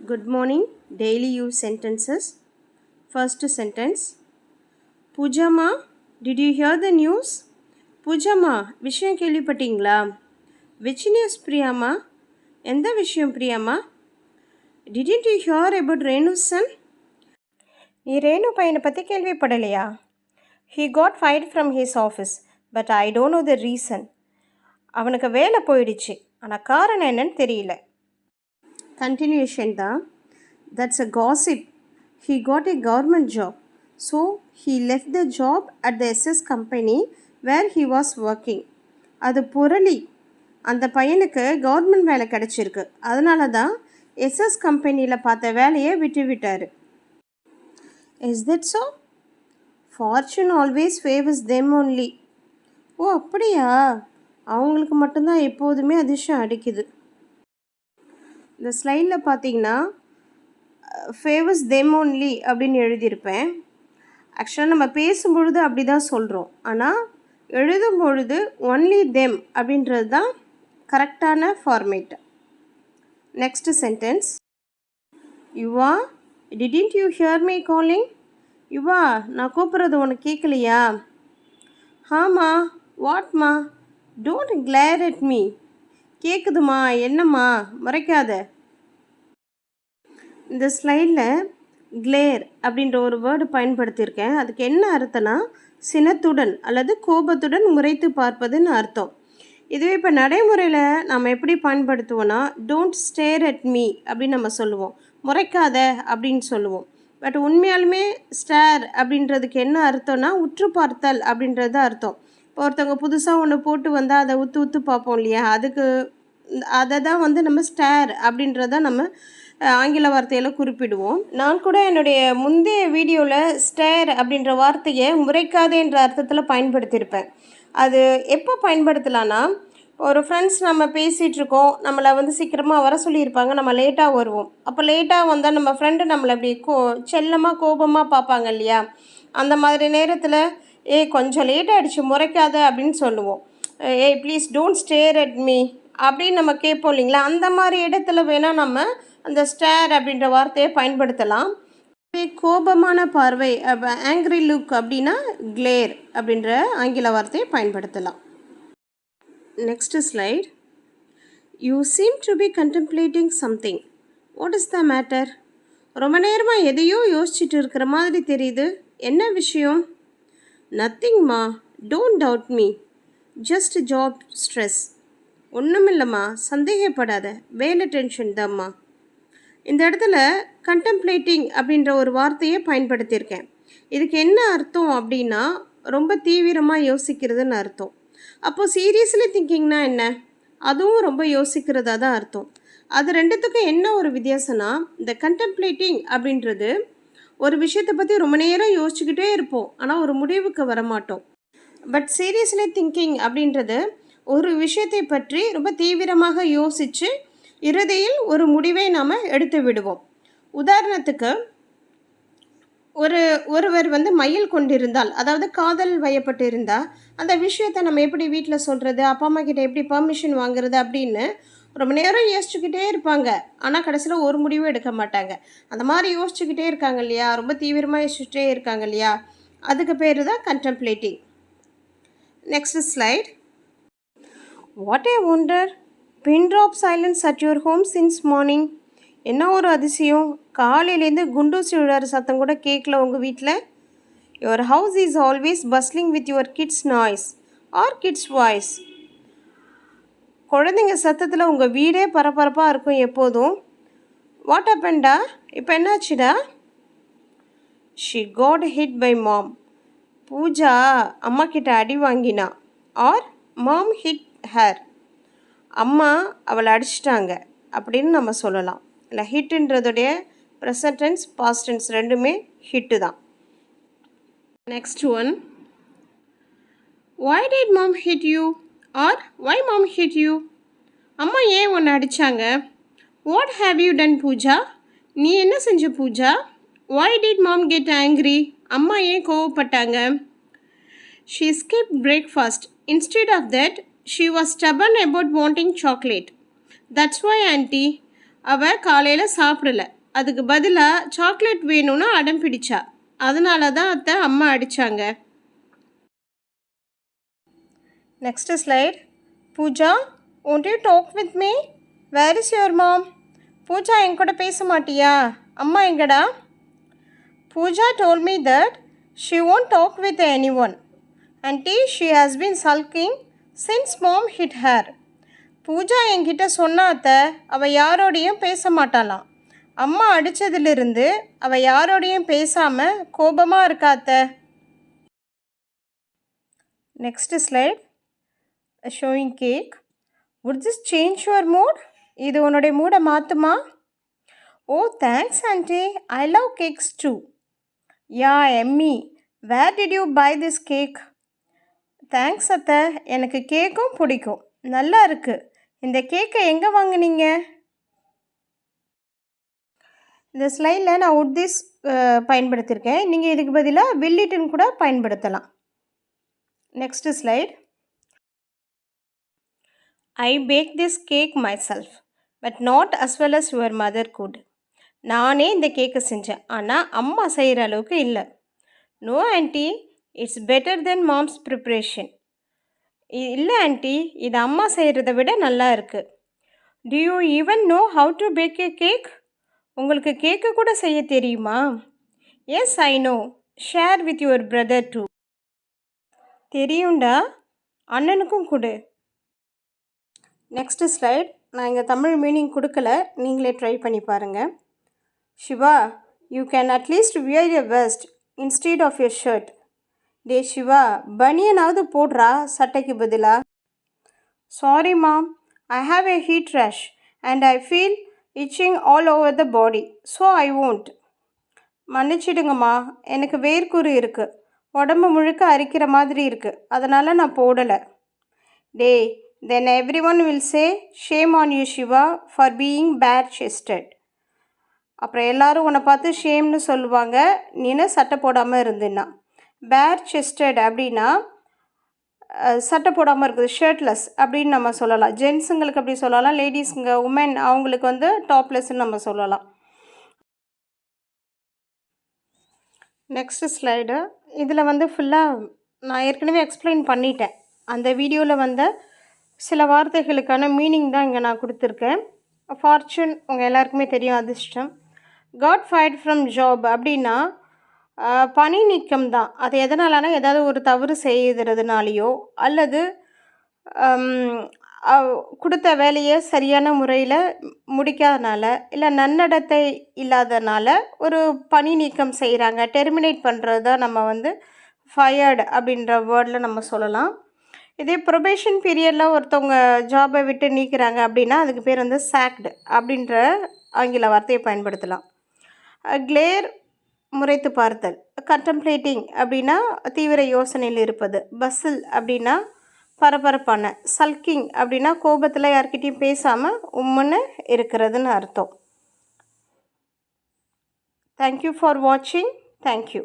Good morning. Daily use sentences. First sentence. Pujama, did you hear the news? Pujama, விஷயம் கேள்விப்பட்டீங்களா? Which news, Priyama? எந்த விஷயம், பிரியாமா? Didn't you hear about Renu's son? நீ ரேணு பையனை பற்றி கேள்விப்படலையா? He got fired from his office, but I don't know the reason. அவனுக்கு வேலை போயிடுச்சு, ஆனால் காரணம் என்னன்னு தெரியல. கண்டினியூஷன் தான். That's a gossip. He got a government job. So he left the job at the SS company where he was working. அது புரளி. அந்த பையனுக்கு கவர்மெண்ட் வேலை கிடச்சிருக்கு, அதனால தான் எஸ்எஸ் கம்பெனியில் பார்த்த வேலையை விட்டார். Is that so? Fortune always favours them only. ஓ அப்படியா? அவங்களுக்கு மட்டும்தான் எப்போதுமே அதிர்ஷ்டம் அடிக்குது. இந்த ஸ்லைடில் பார்த்தீங்கன்னா ஃபேவர்ஸ் தெம் ஒன்லி அப்படின்னு எழுதியிருப்பேன். ஆக்சுவலாக நம்ம பேசும்பொழுது அப்படி தான் சொல்கிறோம், ஆனால் எழுதும் பொழுது ஒன்லி தெம் அப்படின்றது தான் கரெக்டான format. Next sentence. Yuva, didn't you hear me calling? Yuva, நான் கூப்பிட்றது உனக்கு கேட்கலையா? ஆமா. வாட்மா? Don't glare at me. கேட்குதுமா, என்னம்மா, மறைக்காத. இந்த ஸ்லைடில் கிளேர் அப்படின்ற ஒரு வேர்டு பயன்படுத்தியிருக்கேன். அதுக்கு என்ன அர்த்தம்னா சினத்துடன் அல்லது கோபத்துடன் முறைத்து பார்ப்பதுன்னு அர்த்தம். இதுவே இப்போ நடைமுறையில் நம்ம எப்படி பயன்படுத்துவோன்னா டோன்ட் ஸ்டேர் அட் மீ அப்படின்னு நம்ம சொல்லுவோம், முறைக்காத அப்படின்னு சொல்லுவோம். பட் உண்மையாலுமே ஸ்டேர் அப்படின்றதுக்கு என்ன அர்த்தம்னா உற்று பார்த்தல் அப்படின்றது அர்த்தம். இப்போ ஒருத்தவங்க புதுசாக ஒன்று போட்டு வந்தால் அதை உத்து பார்ப்போம் இல்லையா, அதை தான் நம்ம ஸ்டேர் அப்படின்றத நம்ம ஆங்கில வார்த்தையில் குறிப்பிடுவோம். நான் கூட என்னுடைய முந்தைய வீடியோவில் ஸ்டேர் அப்படின்ற வார்த்தையை முறைக்காதேன்ற அர்த்தத்தில் பயன்படுத்தியிருப்பேன். அது எப்போ பயன்படுத்தலான்னா, ஒரு ஃப்ரெண்ட்ஸ் நம்ம பேசிகிட்ருக்கோம், நம்மளை சீக்கிரமாக வர சொல்லியிருப்பாங்க, நம்ம லேட்டாக வருவோம். அப்போ லேட்டாக வந்தால் நம்ம ஃப்ரெண்டு நம்மளை அப்படி செல்லமாக கோபமாக பார்ப்பாங்க இல்லையா, அந்த மாதிரி நேரத்தில் கொஞ்சம் லேட் ஆகிடுச்சு, முறைக்காத அப்படின்னு சொல்லுவோம். Please don't stare at me அப்படின்னு நம்ம கேட்போம் இல்லைங்களா, அந்த மாதிரி இடத்துல வேணால் நம்ம அந்த ஸ்டேர் அப்படின்ற வார்த்தையை பயன்படுத்தலாம். கோபமான பார்வை, ஆங்க்ரி லுக் அப்படின்னா கிளேர் அப்படின்ற ஆங்கில வார்த்தையை பயன்படுத்தலாம். Next slide. You seem to be contemplating something. What is the matter? ரொம்ப நேரமாக எதையோ யோசிச்சுட்டு இருக்கிற மாதிரி தெரியுது, என்ன விஷயம்? நத்திங்மா, don't doubt me, just job stress. ஒன்றுமில்லம்மா, சந்தேகப்படாத, வேலை டென்ஷன் தான்மா. இந்த இடத்துல கண்டெம்ப்ளேட்டிங் அப்படின்ற ஒரு வார்த்தையை பயன்படுத்தியிருக்கேன். இதுக்கு என்ன அர்த்தம் அப்படின்னா ரொம்ப தீவிரமாக யோசிக்கிறதுன்னு அர்த்தம். அப்போது சீரியஸ்லி திங்கிங்னா என்ன? அதுவும் ரொம்ப யோசிக்கிறதா தான் அர்த்தம். அது ரெண்டுத்துக்கும் என்ன ஒரு வித்தியாசம்னா, இந்த கண்டெம்ப்ளேட்டிங் அப்படின்றது ஒரு விஷயத்தை பற்றி ரொம்ப நேரம் யோசிச்சுக்கிட்டே இருப்போம், ஆனால் ஒரு முடிவுக்கு வரமாட்டோம். பட் சீரியஸ்லி திங்கிங் அப்படின்றது ஒரு விஷயத்தை பற்றி ரொம்ப தீவிரமாக யோசித்து இறுதியில் ஒரு முடிவை நாம் எடுத்து விடுவோம். உதாரணத்துக்கு ஒருவர் மயில் கொண்டிருந்தால், அதாவது காதல் வயப்பட்டு இருந்தால், அந்த விஷயத்தை நம்ம எப்படி வீட்டில் சொல்கிறது, அப்பா அம்மா கிட்ட எப்படி பர்மிஷன் வாங்குறது அப்படின்னு ரொம்ப நேரம் யோசிச்சுக்கிட்டே இருப்பாங்க, ஆனால் கடைசியில் ஒரு முடிவும் எடுக்க மாட்டாங்க. அந்த மாதிரி யோசிச்சுக்கிட்டே இருக்காங்க இல்லையா, ரொம்ப தீவிரமாக யோசிச்சுட்டே இருக்காங்க இல்லையா, அதுக்கு பேர் தான் contemplating. Next slide. What I wonder, pin drop silence at your home since morning. என்ன ஒரு அதிசயம், காலையிலேருந்து குண்டூசி விழாறு சத்தம் கூட கேட்கல உங்கள் வீட்டில். Your house is always bustling with your kids noise or kids voice. குழந்தைங்க சத்தத்தில் உங்கள் வீடே பரபரப்பாக இருக்கும் எப்போதும். வாட் ஹப்பன்டா, இப்போ என்னாச்சுடா? ஷி காட் ஹிட் பை மாம். பூஜா அம்மா கிட்ட அடி வாங்கினா. ஆர் மாம் ஹிட் ஹர். அம்மா அவளை அடிச்சிட்டாங்க அப்படின்னு நம்ம சொல்லலாம். இல்லை, ஹிட்டுன்றதுடைய ப்ரெசன்ட் டென்ஸ் பாஸ்ட் டென்ஸ் ரெண்டுமே ஹிட்டு தான். Next one. why did mom hit you or why mom hit you? அம்மா ஏன் உன்னை அடித்தாங்க? what have you done Pooja? நீ என்ன செஞ்ச Pooja? why did mom get angry? அம்மா ஏன் கோவப்பட்டாங்க? she skipped breakfast. instead of that she was stubborn about wanting chocolate. That's why auntie, அவள் காலையில் சாப்பிடல, அதுக்கு பதிலாக சாக்லேட் வேணும்னு அடம் பிடிச்சா. அதனால தான் அத்தை அம்மா அடித்தாங்க. Next slide. Pooja, won't you talk with me? Where is your mom? Pooja, என் கூட பேச மாட்டியா? அம்மா எங்கடா? Pooja told me that she won't talk with anyone. Auntie, she has been sulking since mom hit her. Pooja என்கிட்ட சொன்னாத்த அவள் யாரோடையும் பேச மாட்டாளாம். அம்மா அடித்ததிலிருந்து அவள் யாரோடையும் பேசாமல் கோபமாக இருக்காத்த. Next slide. Showing cake. would this change your mood? இது உன்னுடைய மூடை மாற்றுமா? Oh thanks aunty, I love cakes too. Yeah Emmy, where did you buy this cake? Thanks அத்தை, எனக்கு கேக்கும் பிடிக்கும், நல்லா இருக்குது. இந்த கேக்கை எங்கே வாங்குனீங்க? இந்த ஸ்லைடில் நான் would this பயன்படுத்தியிருக்கேன். நீங்கள் இதுக்கு பதிலாக will itன்னு கூட பயன்படுத்தலாம். Next slide. I baked this cake myself, but not as well as your mother could. நானே இந்த கேக்கை செஞ்சேன், ஆனால் அம்மா செய்கிற அளவுக்கு இல்லை. No aunty, it's better then mom's preparation. இல்லை ஆண்டி, இது அம்மா செய்கிறத விட நல்லா இருக்குது. Do you even know how to bake a cake? உங்களுக்கு கேக்கு கூட செய்ய தெரியுமா? Yes I know, share with your brother too. தெரியும்டா, அண்ணனுக்கும் கொடு. Next slide. நான் இங்கே தமிழ் மீனிங் கொடுக்கல, நீங்களே ட்ரை பண்ணி பாருங்கள். Siva, you can at least wear a vest instead of your shirt. டே சிவா, பனியனாவது போடுறா சட்டைக்கு பதிலாக. Sorry ma'am, I have a heat rash and I feel itching all over the body, so I won't. மன்னிச்சிடுங்கம்மா, எனக்கு வேர்க்குரு இருக்குது, உடம்பு முழுக்க அரிக்கிற மாதிரி இருக்குது, அதனால் நான் போடலை. டே, then everyone will say shame on you Shiva for being bare chested. அப்புறம் எல்லாரும் உன்னை பார்த்து ஷேம்னு சொல்லுவாங்க, நீனு சட்டை போடாமல் இருந்தேன்னா. பேர் செஸ்டட் அப்படின்னா சட்டை போடாமல் இருக்குது, ஷர்ட்லெஸ் அப்படின்னு நம்ம சொல்லலாம். ஜென்ஸுங்களுக்கு அப்படி சொல்லலாம், லேடிஸுங்க உமன் அவங்களுக்கு வந்து டாப்லெஸ்ன்னு நம்ம சொல்லலாம். Next slide. இதில் வந்து ஃபுல்லாக நான் ஏற்கனவே எக்ஸ்பிளைன் பண்ணிட்டேன். அந்த வீடியோவில் வந்து சில வார்த்தைகளுக்கான மீனிங் தான் இங்கே நான் கொடுத்துருக்கேன். ஃபார்ச்சூன் உங்கள் எல்லாருக்குமே தெரியும், அதிர்ஷ்டம். காட் ஃபயர்ட் ஃப்ரம் ஜாப் அப்படின்னா பணி நீக்கம் தான். அது எதனாலனா ஏதாவது ஒரு தவறு செய்கிறதுனாலையோ அல்லது கொடுத்த வேலையை சரியான முறையில் முடிக்காதனால இல்லை நன்னடத்தை இல்லாதனால ஒரு பணி நீக்கம் செய்கிறாங்க, டெர்மினேட் பண்ணுறது தான் நம்ம வந்து ஃபயர்டு அப்படின்ற வேர்டில் நம்ம சொல்லலாம். இதே ப்ரொபேஷன் பீரியடில் ஒருத்தவங்க ஜாபை விட்டு நீக்கிறாங்க அப்படின்னா அதுக்கு பேர் வந்து சாக்டு அப்படின்ற ஆங்கில வார்த்தையை பயன்படுத்தலாம். கிளேர், முறைத்து பார்த்தல். கண்டம்ப்ளேட்டிங் அப்படின்னா தீவிர யோசனையில் இருப்பது. பஸ்ஸில் அப்படின்னா பரபரப்பான. சல்கிங் அப்படின்னா கோபத்தில் யார்கிட்டையும் பேசாமல் உம்முன்னு இருக்கிறதுன்னு அர்த்தம். தேங்க்யூ ஃபார் வாட்சிங். தேங்க்யூ.